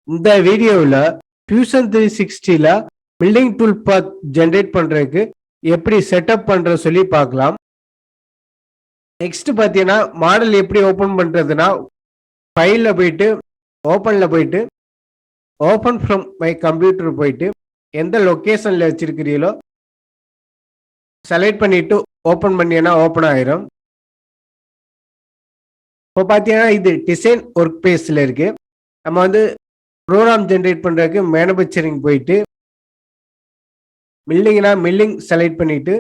இந்த வீடியோவில் ஃபியூஷன் 360ல பில்டிங் டூல் பாத் ஜென்ரேட் பண்ணுறதுக்கு எப்படி செட்டப் பண்ணுற சொல்லி பார்க்கலாம். நெக்ஸ்ட் பார்த்தீங்கன்னா மாடல் எப்படி ஓப்பன் பண்ணுறதுன்னா ஃபைலில் போயிட்டு ஓப்பன் ஃப்ரம் மை கம்ப்யூட்டர் போயிட்டு எந்த லொக்கேஷனில் வச்சிருக்கிறீங்களோ செலக்ட் பண்ணிட்டு ஓப்பன் பண்ணினா ஓப்பன் ஆயிரும். இப்போ பார்த்தீங்கன்னா இது டிசைன் ஒர்க் பேஸில் இருக்கு. நம்ம வந்து ப்ரோக்ராம் ஜென்ரேட் பண்ணுறதுக்கு மேனுஃபேக்சரிங் போயிட்டு மில்லிங்னா மில்லிங் செலக்ட் பண்ணிட்டு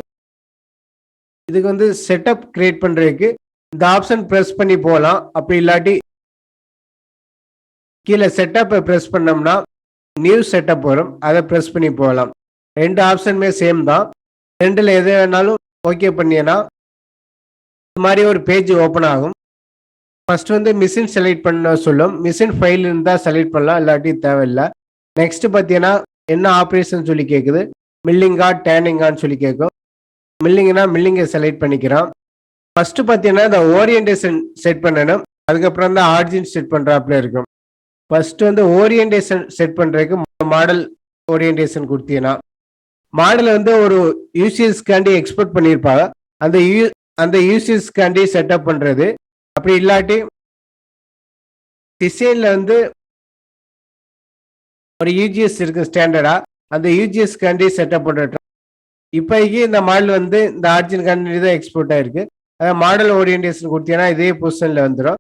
இதுக்கு வந்து செட்டப் கிரியேட் பண்ணுறதுக்கு இந்த ஆப்ஷன் ப்ரெஸ் பண்ணி போகலாம். அப்படி இல்லாட்டி கீழே செட்டப்பை ப்ரெஸ் பண்ணோம்னா நியூ செட்டப் வரும், அதை ப்ரெஸ் பண்ணி போகலாம். ரெண்டு ஆப்ஷனுமே சேம் தான். ரெண்டில் எது வேணாலும் ஓகே பண்ணினா இந்த மாதிரி ஒரு பேஜ் ஓப்பன் ஆகும். ஃபர்ஸ்ட் வந்து மிஷின் செலக்ட் பண்ண சொல்லும். மிஷின் ஃபைல் இருந்தால் செலக்ட் பண்ணலாம், இல்லாட்டி தேவையில்லை. நெக்ஸ்ட் பார்த்தீங்கன்னா என்ன ஆப்ரேஷன் சொல்லி கேட்குது, மில்லிங்கா டேனிங்கான்னு சொல்லி கேட்கும். மில்லிங்னா மில்லிங்கை செலக்ட் பண்ணிக்கிறோம். ஃபர்ஸ்ட் பார்த்தீங்கன்னா இந்த ஓரியன்டேஷன் செட் பண்ணணும், அதுக்கப்புறம் தான் ஆர்ஜின் செட் பண்ணுறாப்புல இருக்கும். ஃபர்ஸ்ட் வந்து ஓரியன்டேஷன் செட் பண்ணுறதுக்கு மாடல் ஓரியன்டேஷன் கொடுத்தீங்கன்னா மாடல் வந்து ஒரு யூசிஎஸ்காண்டி எக்ஸ்போர்ட் பண்ணியிருப்பாங்க. அந்த யூசிஎஸ்காண்டி செட்டப் பண்ணுறது. அப்படி இல்லாட்டி டிசைன்ல வந்து ஒரு யூஜிஎஸ் இருக்கு ஸ்டாண்டர்டா, அந்த யூஜிஎஸ் காண்டி செட்டப் பண்ணுற. இப்போதைக்கு இந்த மாடல் வந்து இந்த ஆர்ஜின் காண்டி தான் எக்ஸ்போர்ட் ஆயிருக்கு. அதாவது மாடல் ஓரியன்டேஷன் கொடுத்தீங்கன்னா இதே பொசிஷன்ல வந்துடும்.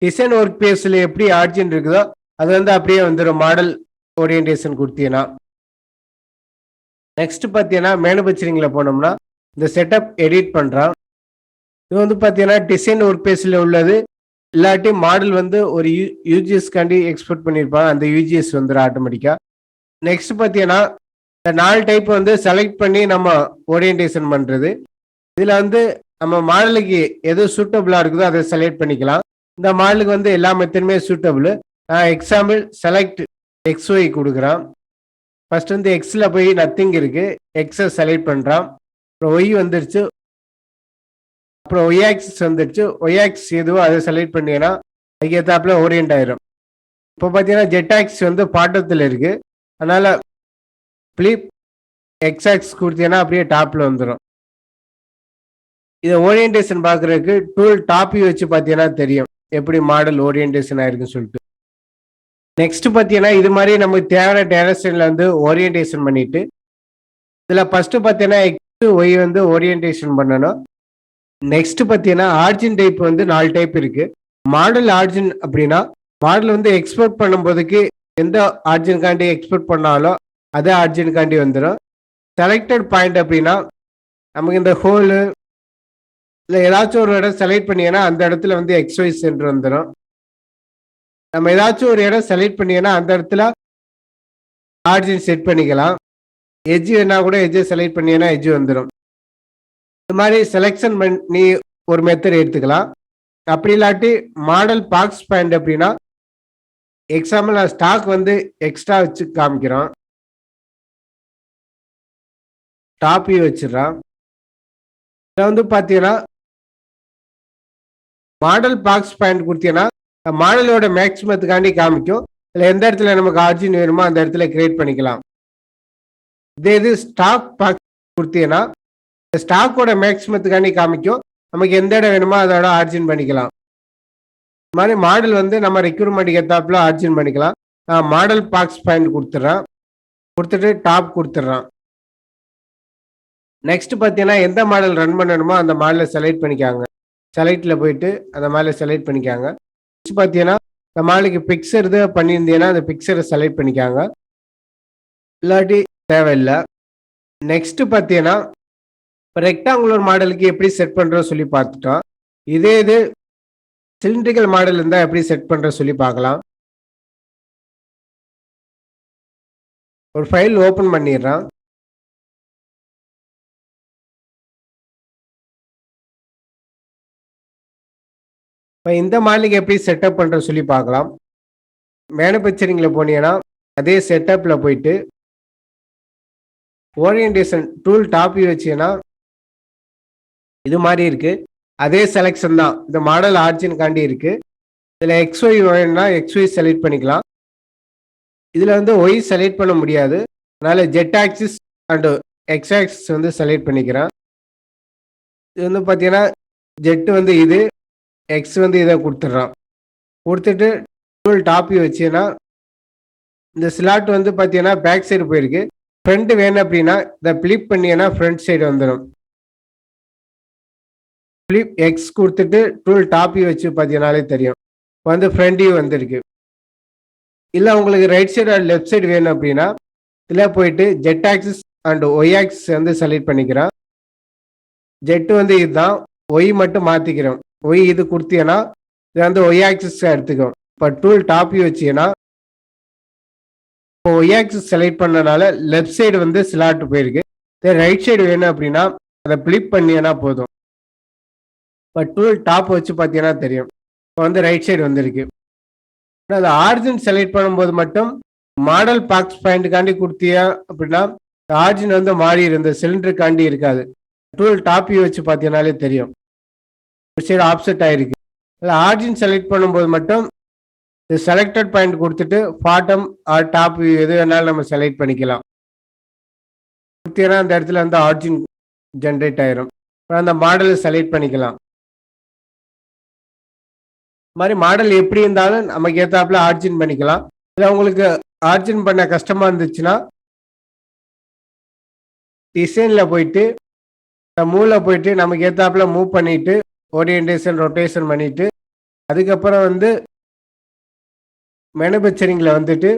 டிசைன் ஒர்க் பேஸில் எப்படி ஆர்ஜின் இருக்குதோ அது வந்து அப்படியே வந்துடும் மாடல் ஓரியன்டேஷன் கொடுத்தீங்கன்னா. நெக்ஸ்ட் பார்த்தீங்கன்னா மேனுஃபேக்சரிங்கில் போனோம்னா இந்த செட்டப் எடிட் பண்ணுறான். இது வந்து பார்த்தீங்கன்னா டிசைன் ஒர்க் பேஸில் உள்ளது, இல்லாட்டி மாடல் வந்து ஒரு யூஜிஎஸ் காண்டி எக்ஸ்போர்ட் பண்ணியிருப்பாங்க, அந்த யூஜிஎஸ் வந்துடும் ஆட்டோமேட்டிக்காக. நெக்ஸ்ட் பார்த்தீங்கன்னா இந்த 4 டைப் வந்து செலக்ட் பண்ணி நம்ம ஓரியன்டேஷன் பண்ணுறது. இதில் வந்து நம்ம மாடலுக்கு எது சூட்டபுளாக இருக்குதோ அதை செலக்ட் பண்ணிக்கலாம். இந்த மாடலுக்கு வந்து எல்லா மெத்தடுமே சூட்டபுள். எக்ஸாம்பிள் செலக்ட் XY கொடுக்குறான். ஃபர்ஸ்ட் வந்து எக்ஸில் போய் நத்திங் இருக்கு, எக்ஸை செலக்ட் பண்ணுறான். அப்புறம் ஒய் வந்துருச்சு, அப்புறம் ஒய் ஆக்சிஸ் வந்துருச்சு. ஒய் ஆக்சிஸ் எதுவோ அதை செலக்ட் பண்ணீங்கன்னா அதுக்கு ஏற்றாப்புல ஓரியன்ட் ஆயிரும். இப்போ பார்த்தீங்கன்னா ஜெட் ஆக்சிஸ் வந்து பாட்டத்தில் இருக்கு, அதனால ஃபிளிப் எக்ஸ் ஆக்சிஸ் கொடுத்தீங்கன்னா அப்படியே டாப்பில் வந்துடும். இதை ஓரியன்டேஷன் பார்க்குறதுக்கு டூல் டாப்பி வச்சு பார்த்தீங்கன்னா தெரியும் எப்படி மாடல் ஓரியன்டேஷன் ஆயிருக்குன்னு சொல்லிட்டு. நெக்ஸ்ட் பார்த்தீங்கன்னா இது மாதிரி நமக்கு தேவையான டைரக்ஷனில் வந்து ஓரியன்டேஷன் பண்ணிட்டு இதில் ஃபர்ஸ்ட் பார்த்தீங்கன்னா எக்ஸ் ஒய் வந்து ஓரியன்டேஷன் பண்ணணும். நெக்ஸ்ட் பார்த்தீங்கன்னா ஆர்ஜின் டைப் வந்து 4 டைப் இருக்கு. மாடல் ஆர்ஜின் அப்படின்னா மாடல் வந்து எக்ஸ்போர்ட் பண்ணும்போதுக்கு எந்த ஆர்ஜின் காண்டி எக்ஸ்போர்ட் பண்ணாலோ அதே ஆர்ஜின் காண்டி வந்துடும். செலக்டட் பாயிண்ட் அப்படின்னா நமக்கு இந்த ஹோலு இல்லை ஏதாச்சும் ஒரு இடம் செலக்ட் பண்ணீங்கன்னா அந்த இடத்துல வந்து XY சென்டர் வந்துடும். நம்ம ஏதாச்சும் ஒரு இடம் செலக்ட் பண்ணீங்கன்னா அந்த இடத்துல ஆர்ஜின் செட் பண்ணிக்கலாம். எட்ஜ் வேணா கூட எட்ஜை செலக்ட் பண்ணீங்கன்னா எட்ஜ் வந்துடும். இந்த மாதிரி செலெக்ஷன் பண்ணி ஒரு மெத்தட் எடுத்துக்கலாம். அப்படி இல்லாட்டி மாடல் பாக்ஸ் பாயிண்ட் அப்படின்னா எக்ஸாம்பிள் நான் ஸ்டாக் வந்து எக்ஸ்ட்ரா வச்சு காமிக்கிறோம், டாப் வியூ வச்சிடறான். இதில் வந்து பார்த்தீங்கன்னா மாடல் பாக்ஸ் பாயிண்ட் கொடுத்தீங்கன்னா மாடலோட மேக்ஸிமத்துக்காண்டி காமிக்கும். இல்லை எந்த இடத்துல நமக்கு ஆர்ஜின் வேணுமோ அந்த இடத்துல கிரியேட் பண்ணிக்கலாம். இதே இது ஸ்டாக் பாக்ஸ் கொடுத்தீங்கன்னா ஸ்டாக்கோட மேக்ஸிமத்துக்காண்டி காமிக்கும், நமக்கு எந்த இடம் வேணுமோ அதோட ஆர்ஜின் பண்ணிக்கலாம். இது மாதிரி மாடல் வந்து நம்ம ரெக்யூர்மெண்ட்டுக்கு ஏற்றாப்புல ஆர்ஜின் பண்ணிக்கலாம். நான் மாடல் பாக்ஸ் பாயிண்ட் கொடுத்துட்றேன், கொடுத்துட்டு டாப் கொடுத்துட்றான். நெக்ஸ்ட் பார்த்தீங்கன்னா எந்த மாடல் ரன் பண்ணணுமோ அந்த மாடலை செலக்ட் பண்ணிக்காங்க. செலக்டில் போயிட்டு அந்த மாடலை செலக்ட் பண்ணிக்காங்க. நெக்ஸ்ட் பார்த்தீங்கன்னா இந்த மாடலுக்கு பிக்சர் இது பண்ணியிருந்தீங்கன்னா அந்த பிக்சரை செலக்ட் பண்ணிக்காங்க, இல்லாட்டி தேவையில்லை. நெக்ஸ்ட் பார்த்தீங்கன்னா இப்போ ரெக்டாங்குலர் மாடலுக்கு எப்படி செட் பண்ணுறோம் சொல்லி பார்த்துட்டோம். இதே இது சிலிண்ட்ரிக்கல் மாடல் இருந்தால் எப்படி செட் பண்ணுற சொல்லி பார்க்கலாம். ஒரு ஃபைல் ஓப்பன் பண்ணிடுறான். இப்போ இந்த மாடலுக்கு எப்படி செட்டப் பண்ணுற சொல்லி பார்க்கலாம். மேனுஃபேக்சரிங்கில் போனீங்கன்னா அதே செட்டப்பில் போயிட்டு ஓரியன்டேஷன் டூல் டாப் வியூ வச்சீங்கன்னா இது மாதிரி இருக்கு. அதே செலெக்ஷன் தான், இந்த மாடல் ஆர்ஜின் காண்டி இருக்கு. இதில் XY வேணும்னா XY செலக்ட் பண்ணிக்கலாம். இதுல வந்து ஒய் செலக்ட் பண்ண முடியாது. அதனால Z axis and X axis வந்து செலக்ட் பண்ணிக்கிறேன். இது வந்து பார்த்தீங்கன்னா, ஜெட் வந்து இது, எக்ஸ் வந்து இத குடுத்துடுறோம். குடுத்துட்டு டூல் டாப் வியூ வச்சீங்கன்னா, இந்த ஸ்லாட் வந்து பார்த்தீங்கன்னா, பேக் சைடு போயிருக்கு. ஃப்ரண்ட் வேணும் அப்படின்னா, இத ஃபிளிப் பண்ணீங்கன்னா ஃப்ரண்ட் சைடு வந்துரும். ஃபிளிப் எக்ஸ் குடுத்துட்டு டூல் டாப் வியூ வச்சு பார்த்தீங்கன்னாலே தெரியும். இப்ப வந்து ஃப்ரண்ட் வியூ வந்திருக்கு. இல்ல உங்களுக்கு right side or left side வேணும் அப்படின்னா, இதுல போயிட்டு Z axis and Y axis வந்து செலக்ட் பண்ணிக்கிறோம். ஜெட் வந்து இதுதான். ஒய் மட்டும் மாத்திக்கிறோம். ஒய் இது குடுத்தீங்கன்னா, இது வந்து ஒய் ஆக்சிஸ் எடுத்துக்கும். இப்ப டூல் டாப் வியூ வச்சீங்கன்னா, இப்போ ஒய் ஆக்சிஸ் செலக்ட் பண்ணனால லெஃப்ட் சைடு வந்து ஸ்லாட் போயிருக்கு. ரைட் சைடு வேணும் அப்படின்னா, அத ஃபிளிப் பண்ணீங்கன்னா போதும். இப்ப டூல் டாப் வச்சு பார்த்தீங்கன்னா தெரியும். இப்ப வந்து ரைட் சைடு வந்திருக்கு. அது ஆரிஜின் செலக்ட் பண்ணும்போது மட்டும் மாடல் பாக்ஸ் பாயிண்ட்காண்டி குடுத்தீங்க அப்படின்னா, ஆரிஜின் வந்து மாறிரும். இந்த சிலிண்டருக்காண்டி இருக்காது. டூல் டாப் வியூ வச்சு பார்த்தீங்கன்னாலே தெரியும். ஒரு சைடு ஆஃப்செட் ஆயிருக்கு. ஆரிஜின் செலக்ட் பண்ணும்போது மட்டும் இந்த செலக்டட் பாயிண்ட் குடுத்துட்டு பாட்டம் ஆர் டாப் வியூ எது வேணாலும் நம்ம செலக்ட் பண்ணிக்கலாம். குடுத்தீங்கன்னா அந்த இடத்துல வந்து ஆரிஜின் ஜெனரேட் ஆயிரும். அந்த மாடலை செலக்ட் பண்ணிக்கலாம். மாரி மாடல் எப்படி இருந்தாலும் நமக்கு ஏத்தாப்புல ஆர்ஜின் பண்ணிக்கலாம். இல்ல உங்களுக்கு ஆர்ஜின் பண்ண கஷ்டமா இருந்துச்சுன்னா, டிசைன்ல போயிட்டு, மூவ்ல போயிட்டு நமக்கு ஏத்தாப்புல மூவ் பண்ணிட்டு, ஓரியன்டேஷன், ரொட்டேஷன் பண்ணிட்டு, அதுக்கப்புறம் வந்து மேனுஃபேக்சரிங்ல வந்துட்டு,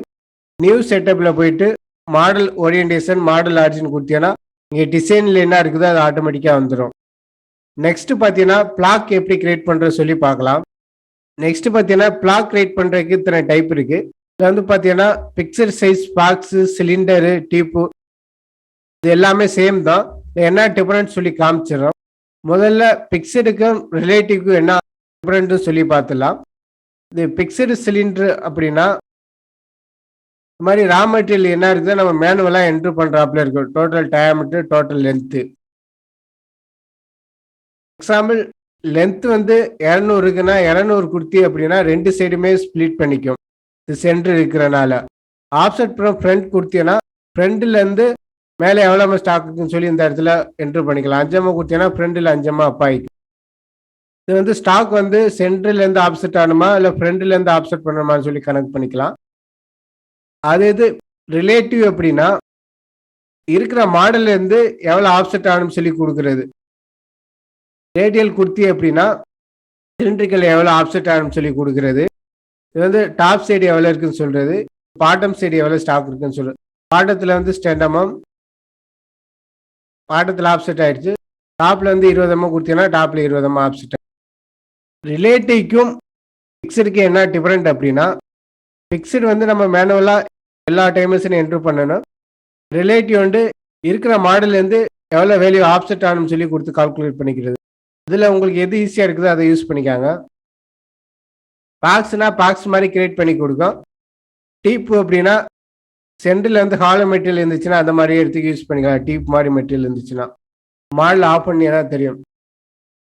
நியூ செட்டப்ல போயிட்டு, மாடல் ஓரியன்டேஷன், மாடல் ஆர்ஜின் குடுத்தீங்கன்னா, இங்க டிசைன்ல என்ன இருக்குதோ அது ஆட்டோமேட்டிக்கா வந்துரும். நெக்ஸ்ட் பார்த்தீங்கன்னா, பிளாக் எப்படி கிரியேட் பண்றது சொல்லி பார்க்கலாம். நெக்ஸ்ட் பார்த்தீங்கன்னா, பிளாக் கிரியேட் பண்றதுக்கு இத்தனை டைப் இருக்கு. இதுல வந்து பார்த்தீங்கன்னா, picture size, box, cylinder, tube இது எல்லாமே சேம் தான். என்ன டிஃபரன்ஸ் சொல்லி காமிச்சிடுறோம். முதல்ல பிக்சடுக்கும் ரிலேட்டிவ்க்கும் என்ன டிஃபரண்ட் சொல்லி பார்த்துலாம். இது பிக்சடு சிலிண்டர் அப்படின்னா, இந்த மாதிரி ரா மெட்டீரியல் என்ன இருக்குதோ நம்ம மேனுவலா என்ட்ரு பண்றாப்புல இருக்கும். Total diameter, total length. Example length வந்து 200 இருக்குன்னா 200 குடுத்தி அப்படின்னா 2 சைடுமே ஸ்ப்ளிட் பண்ணிக்கும். இது சென்டர் இருக்கிறனால. ஆஃப்செட் ஃப்ரம் ஃப்ரண்ட் குடுத்தீங்கன்னா, ஃப்ரண்ட்ல இருந்து மேலே எவ்வளவு ஸ்டாக் இருக்குன்னு சொல்லி இந்த இடத்துல என்ட்ரு பண்ணிக்கலாம். 5 குடுத்தீங்கன்னா ஃப்ரண்ட்ல 5 அப் ஆயிக்கும். இது வந்து ஸ்டாக் வந்து சென்டர்ல இருந்து ஆப்செட் ஆகணுமா இல்ல ஃப்ரண்ட்ல இருந்து ஆப்செட் பண்ணணுமான்னு சொல்லி கனெக்ட் பண்ணிக்கலாம். அது இது ரிலேட்டிவ் அப்படின்னா இருக்கிற மாடல்ல இருந்து எவ்வளவு ஆப்செட் ஆகணும்னு சொல்லி கொடுக்கிறது. ரேடியல் குர்த்தி அப்படின்னா சிலிண்ட்ரிக்கல் எவ்வளவு ஆப்செட் ஆகணும்னு சொல்லி கொடுக்கிறது. இது வந்து டாப் சைடு எவ்வளவு இருக்குன்னு சொல்றது. பாட்டம் சைடு எவ்வளவு ஸ்டாக் இருக்குன்னு சொல்றது. பாட்டத்துல வந்து ஸ்டெண்டமம் பாட்டத்துல ஆப்செட் ஆயிடுச்சு. டாப்ல வந்து 20 கொடுத்தீங்கன்னா டாப்ல 20 ஆப்செட். ரிலேட்டிவ்க்கும் பிக்சடுக்கு என்ன டிஃபரெண்ட் அப்படின்னா, பிக்சடு வந்து நம்ம மேனுவலா எல்லா டைமென்ஷனும் என்ட்ரு பண்ணணும். ரிலேட்டிவ் வந்து இருக்கிற மாடல்ல இருந்து எவ்வளவு வேல்யூ ஆப்செட் ஆகணும்னு சொல்லி கொடுத்து கால்குலேட் பண்ணிக்கிறது. இதுல உங்களுக்கு எது ஈஸியா இருக்குதோ அதை யூஸ் பண்ணிக்காங்க. பாக்ஸ்னா பாக்ஸ் மாதிரி கிரியேட் பண்ணி கொடுக்கும். டீப் அப்படின்னா சென்டர்ல வந்து ஹாலோ மெட்டீரியல் இருந்துச்சுன்னா அந்த மாதிரி எடுத்து யூஸ் பண்ணிக்கலாம். டீப் மாதிரி மெட்டீரியல் இருந்துச்சுன்னா மாடல் ஆஃப் பண்ணினா தெரியும்.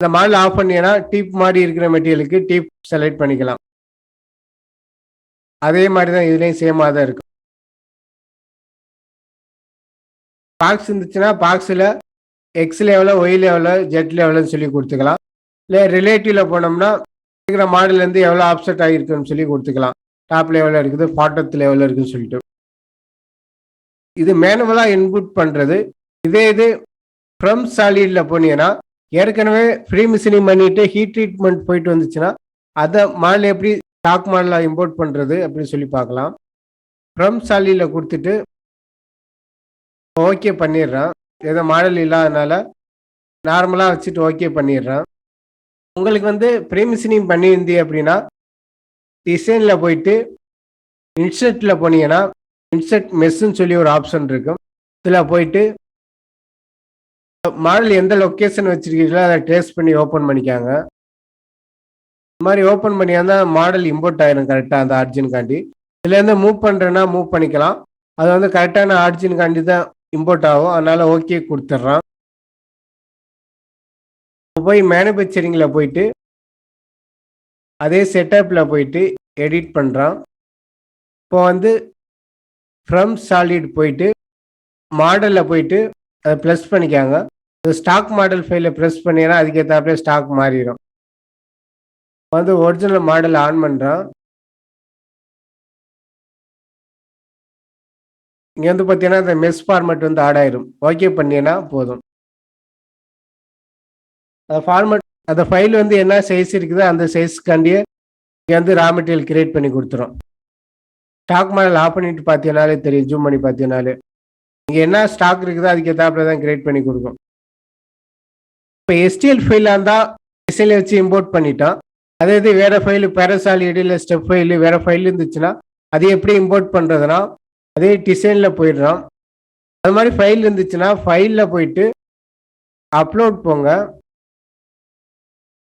இந்த மாடல் ஆஃப் பண்ணினா டீப் மாதிரி இருக்கிற மெட்டீரியலுக்கு டீப் செலக்ட் பண்ணிக்கலாம். அதே மாதிரி தான் இதுலயும் சேமா தான் இருக்கும். பாக்ஸ் இருந்துச்சுன்னா பாக்ஸ்ல எக்ஸ் லெவலோ ஒய் லெவலோ ஜெட் லெவலோன்னு சொல்லி கொடுத்துக்கலாம். இல்லை ரிலேட்டிவ்ல போனோம்னா இருக்கிற மாடல்ல இருந்து எவ்வளோ ஆப்செட் ஆகிருக்குன்னு சொல்லி கொடுத்துக்கலாம். டாப் லெவலில் இருக்குது, பாட்டத்து லெவலில் இருக்குன்னு சொல்லிட்டு. இது மேனுவலா இன்புட் பண்றது. இதே இது ஃப்ரம் சாலிட்ல போனீங்கன்னா ஏற்கனவே ஃப்ரீ மிஷினிங் பண்ணிட்டு ஹீட் ட்ரீட்மெண்ட் போயிட்டு வந்துச்சுன்னா அதை மாடல் எப்படி ஸ்டாக் மாடலா இம்போர்ட் பண்றது அப்படின்னு சொல்லி பார்க்கலாம். ஃப்ரம் சாலிட்ல கொடுத்துட்டு ஓகே பண்ணிடுறேன். ஏதோ மாடல் இல்லாதனால நார்மலா வச்சுட்டு ஓகே பண்ணிடுறேன். உங்களுக்கு வந்து ப்ரீ மிஷினிங் பண்ணியிருந்தீங்க அப்படின்னா டிசைன்ல போயிட்டு இன்செர்ட்ல போனீங்கன்னா இன்செர்ட் மெஸ்ன்னு சொல்லி ஒரு ஆப்ஷன் இருக்கும். இதில் போயிட்டு மாடல் எந்த லொக்கேஷன் வச்சிருக்கீங்களோ அதை ட்ரேஸ் பண்ணி ஓப்பன் பண்ணிக்காங்க. இந்த மாதிரி ஓப்பன் பண்ணியாந்தா மாடல் இம்போர்ட் ஆயிரும் கரெக்டாக அந்த ஆர்ஜின் காண்டி. இதுலேருந்து மூவ் பண்ணுறேன்னா மூவ் பண்ணிக்கலாம். அது வந்து கரெக்டான ஆர்ஜின் காண்டி தான் இம்போர்ட் ஆகும். அதனால ஓகே கொடுத்துட்றான். போய் மேனுஃபேக்சரிங்ல போயிட்டு அதே செட்டப்ல போயிட்டு எடிட் பண்றான். இப்போ வந்து ஃப்ரம் சாலிட் போயிட்டு மாடலில் போயிட்டு அதை ப்ளஸ் பண்ணிக்காங்க. ஸ்டாக் மாடல் ஃபைலை ப்ரெஸ் பண்ணினா அதுக்கேற்றாப்புல ஸ்டாக் மாறிடும். வந்து ஒரிஜினல் மாடல் ஆன் பண்ணுறோம். இங்கே வந்து பார்த்தீங்கன்னா இந்த மெஸ் ஃபார்மேட் வந்து ஆட் ஆயிரும். ஓகே பண்ணினா போதும். அந்த ஃபார்மேட் அந்த ஃபைல் வந்து என்ன சைஸ் இருக்குதோ அந்த சைஸ்க்காண்டியே இங்கே வந்து ரா மெட்டீரியல் கிரியேட் பண்ணி கொடுத்துரும். ஸ்டாக் மாடல் ஆஃப் பண்ணிட்டு பார்த்தீங்கனாலே தெரியும். ஜூம் பண்ணி பார்த்தீங்கனாலே இங்கே என்ன ஸ்டாக் இருக்குதோ அதுக்கு ஏற்றாப்புல தான் கிரியேட் பண்ணி கொடுக்கும். இப்போ எஸ்டிஎல் ஃபைலாக இருந்தால் டிசைனில் வச்சு இம்போர்ட் பண்ணிட்டோம். அதே இது வேறு ஃபைலு பேரசாலிட் இல்லை ஸ்டெப் ஃபைலு வேறு ஃபைல் இருந்துச்சுன்னா அதை எப்படி இம்போர்ட் பண்ணுறதுனா அதே டிசைனில் போயிடுறோம். அது மாதிரி ஃபைல் இருந்துச்சுன்னா ஃபைலில் போயிட்டு அப்லோட் போங்க.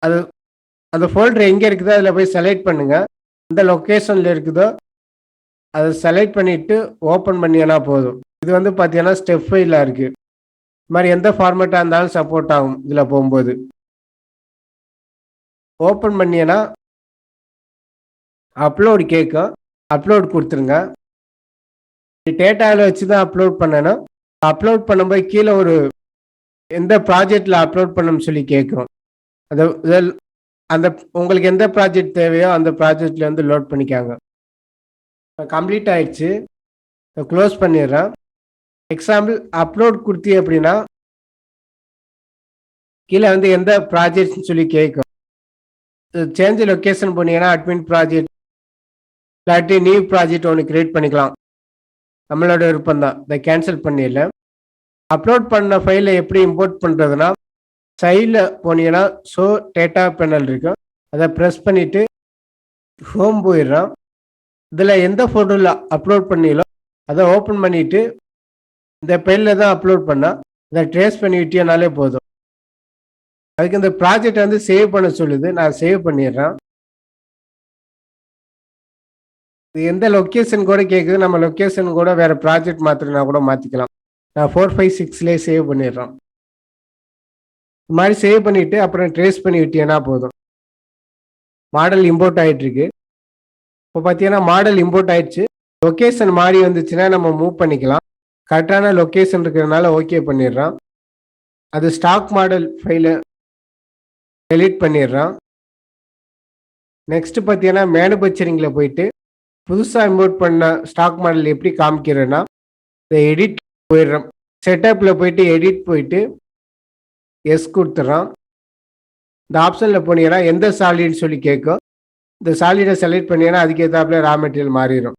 அது அந்த ஃபோல்டர் எங்கே இருக்குதோ அதில் போய் செலக்ட் பண்ணுங்கள். எந்த லொக்கேஷனில் இருக்குதோ அதை செலக்ட் பண்ணிவிட்டு ஓப்பன் பண்ணினா போதும். இது வந்து பார்த்தீங்கன்னா ஸ்டெப் ஃபைலாக இருக்குது. இது மாதிரி எந்த ஃபார்மேட்டாக இருந்தாலும் சப்போர்ட் ஆகும். இதில் போகும்போது ஓப்பன் பண்ணினா அப்லோடு கேட்கும். அப்லோட் கொடுத்துருங்க. டேட்டாவில் வச்சு தான் அப்லோட் பண்ணணும். அப்லோட் பண்ணும்போது கீழே ஒரு எந்த ப்ராஜெக்டில் அப்லோட் பண்ணணும்னு சொல்லி கேட்கும். அந்த அந்த உங்களுக்கு எந்த ப்ராஜெக்ட் தேவையோ அந்த ப்ராஜெக்டில் வந்து லோட் பண்ணிக்காங்க. கம்ப்ளீட் ஆயிடுச்சு. க்ளோஸ் பண்ணிடுறேன். எக்ஸாம்பிள் அப்லோட் கொடுத்தி அப்படின்னா கீழே வந்து எந்த ப்ராஜெக்ட்னு சொல்லி கேட்கும். சேஞ்ச் லொக்கேஷன் போனீங்கன்னா அட்மின் ப்ராஜெக்ட் இல்லாட்டி நியூ ப்ராஜெக்ட் ஒன்று கிரியேட் பண்ணிக்கலாம். நம்மளோட விருப்பம் தான். இதை கேன்சல் பண்ணிடல. அப்லோட் பண்ண ஃபைலை எப்படி இம்போர்ட் பண்ணுறதுனா சைடில் போனீங்கன்னா ஷோ டேட்டா பேனல் இருக்கும். அதை ப்ரெஸ் பண்ணிவிட்டு ஹோம் போயிடுறோம். இதில் எந்த ஃபோட்டோவில் அப்லோட் பண்ணீங்களோ அதை ஓப்பன் பண்ணிவிட்டு இந்த ஃபைலில் தான் அப்லோட் பண்ணால் இதை ட்ரேஸ் பண்ணி விட்டியனாலே போதும். அதுக்கு இந்த ப்ராஜெக்ட் வந்து சேவ் பண்ண சொல்லுது. நான் சேவ் பண்ணிடுறேன். இது எந்த லொக்கேஷன் கூட கேட்குது. நம்ம லொக்கேஷன் கூட வேறு ப்ராஜெக்ட் மாற்றினா கூட மாற்றிக்கலாம். நான் 456லேயே சேவ் பண்ணிடுறோம். இது மாதிரி சேவ் பண்ணிவிட்டு அப்புறம் ட்ரேஸ் பண்ணி விட்டியனா போதும். மாடல் இம்போர்ட் ஆகிட்டுருக்கு. இப்போ பார்த்தீங்கன்னா மாடல் இம்போர்ட் ஆயிடுச்சு. லொக்கேஷன் மாறி வந்துச்சுன்னா நம்ம மூவ் பண்ணிக்கலாம். கரெக்டான லொக்கேஷன் இருக்கிறதுனால ஓகே பண்ணிடுறோம். அது ஸ்டாக் மாடல் ஃபைலை டெலீட் பண்ணிடுறோம். நெக்ஸ்ட் பார்த்தீங்கன்னா மேனுஃபேக்சரிங்கில் போயிட்டு புதுசாக இம்போர்ட் பண்ண ஸ்டாக் மாடல் எப்படி காமிக்கிறேன்னா இந்த எடிட் போயிடுறோம். செட்டப்பில் போயிட்டு எடிட் போயிட்டு எஸ் கொடுத்துட்றோம். இந்த ஆப்ஷனில் போனீங்கன்னா எந்த சாலிட்னு சொல்லி கேட்கும். இந்த சாலிடை செலக்ட் பண்ணீங்கன்னா அதுக்கேற்றாப்புல ரா மெட்டீரியல் மாறிடும்.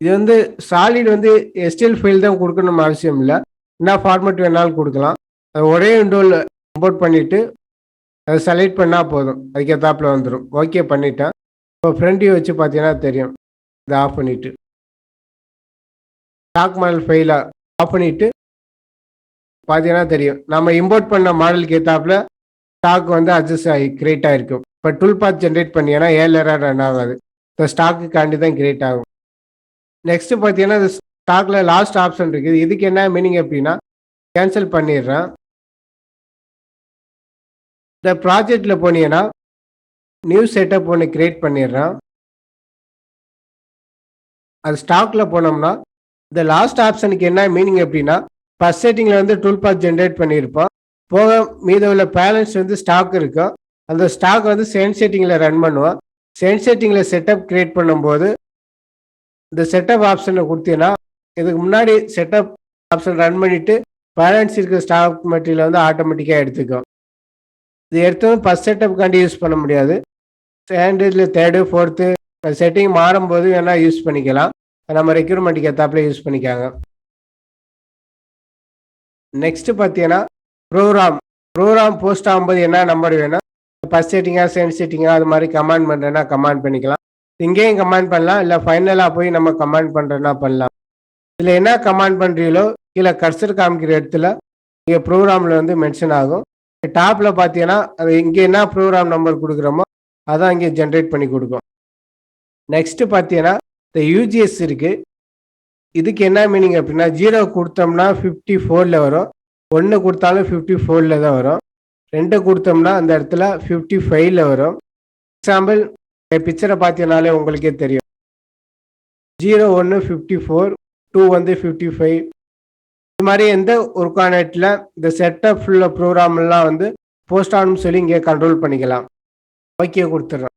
இது வந்து சாலிட் வந்து எஸ்டிஎல் ஃபைல் தான் கொடுக்கணும்னு அவசியம் இல்லை. என்ன ஃபார்மேட் வேணாலும் கொடுக்கலாம். அது ஒரே விண்டோவில் இம்போர்ட் பண்ணிவிட்டு அதை செலக்ட் பண்ணால் போதும். அதுக்கேற்றாப்புல வந்துடும். ஓகே பண்ணிட்டேன். இப்போ ஃப்ரண்ட் வியூ வச்சு பார்த்தீங்கன்னா தெரியும். இதை ஆஃப் பண்ணிவிட்டு ஸ்டாக் மாடல் ஃபைலை ஆஃப் பண்ணிவிட்டு பார்த்தீங்கன்னா தெரியும். நம்ம இம்போர்ட் பண்ண மாடலுக்கு ஏற்றாப்புல ஸ்டாக் வந்து அட்ஜஸ்ட் ஆகி கிரியேட் ஆகிருக்கும். இப்போ டூல் பாத் ஜென்ரேட் பண்ணிங்கன்னா ஏழராக ரன் ஆகாது. இந்த ஸ்டாக்குக்காண்டி தான் கிரியேட் ஆகும். நெக்ஸ்ட் பார்த்தீங்கன்னா இந்த ஸ்டாக்ல லாஸ்ட் ஆப்ஷன் இருக்குது. இதுக்கு என்ன மீனிங் அப்படின்னா கேன்சல் பண்ணிடுறேன். இந்த ப்ராஜெக்டில் போனீங்கன்னா நியூ செட்டப் ஒன்று கிரியேட் பண்ணிடுறேன். அது ஸ்டாக்கில் போனோம்னா இந்த லாஸ்ட் ஆப்ஷனுக்கு என்ன மீனிங் அப்படின்னா ஃபர்ஸ்ட் செட்டிங்கில் வந்து டூல் பாத் ஜென்ரேட் பண்ணியிருப்போம். போக மீத உள்ள பேலன்ஸ் வந்து ஸ்டாக் இருக்கும். அந்த ஸ்டாக் வந்து சென்ட் செட்டிங்கில் ரன் பண்ணுவோம். சென்ட் செட்டிங்கில் செட்டப் கிரியேட் பண்ணும்போது இந்த செட்டப் ஆப்ஷனை கொடுத்தீங்கன்னா இதுக்கு முன்னாடி செட்டப் ஆப்ஷன் ரன் பண்ணிவிட்டு பேலன்ஸ் இருக்கிற ஸ்டாக் மெட்டீரியல் வந்து ஆட்டோமேட்டிக்காக எடுத்துக்கும். இது எடுத்ததும் ஃபர்ஸ்ட் செட்டப்புக்காண்டி யூஸ் பண்ண முடியாது. செகண்ட், தேர்டு, ஃபோர்த்து செட்டிங் மாறும்போது வேணால் யூஸ் பண்ணிக்கலாம். நம்ம ரெக்யூர்மெண்ட்டுக்கு ஏற்றாப்புல யூஸ் பண்ணிக்காங்க. நெக்ஸ்ட் பார்த்தீங்கன்னா ப்ரோக்ராம் போஸ்ட் ஆகும்போது என்ன நம்பர் வேணும், ஃபர்ஸ்ட் செட்டிங்கா செகண்ட் செட்டிங்கா அது மாதிரி கமாண்ட் பண்ணுறேன்னா கமாண்ட் பண்ணிக்கலாம். இங்கேயும் கமாண்ட் பண்ணலாம். இல்லை ஃபைனலாக போய் நம்ம கமாண்ட் பண்ணுறேன்னா பண்ணலாம். இதில் என்ன கமாண்ட் பண்ணுறீங்களோ கீழே கர்சர் காமிக்கிற இடத்துல இங்கே ப்ரோக்ராமில் வந்து மென்ஷன் ஆகும். டாப்பில் பார்த்தீங்கன்னா அது இங்கே என்ன ப்ரோக்ராம் நம்பர் கொடுக்குறோமோ அதான் இங்கே ஜென்ரேட் பண்ணி கொடுக்கும். நெக்ஸ்ட் பார்த்தீங்கன்னா இந்த யூஜிஎஸ் இருக்குது. இதுக்கு என்ன மீனிங் அப்படின்னா 0 கொடுத்தோம்னா 54ல் வரும். 1 கொடுத்தாலும் 54ல் தான் வரும். 2 கொடுத்தோம்னா அந்த இடத்துல 55ல் வரும். எக்ஸாம்பிள் பிக்சரை பார்த்தீங்கனாலே உங்களுக்கே தெரியும். 0154 2 வந்து 55. இது மாதிரி எந்த ஒரு கார்னெட்டில் இந்த செட்டப் ஃபுல்ல ப்ரோக்ராம்லாம் வந்து போஸ்ட் ஆகணும்னு சொல்லி இங்கே கண்ட்ரோல் பண்ணிக்கலாம். ஓகே கொடுத்துட்றேன்.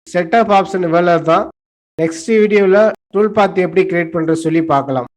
செட்டப் ஆப்ஷன் இவ்வளோ தான். நெக்ஸ்ட் வீடியோவில் டூல் பாத் எப்படி கிரியேட் பண்ணுறது சொல்லி பார்க்கலாம்.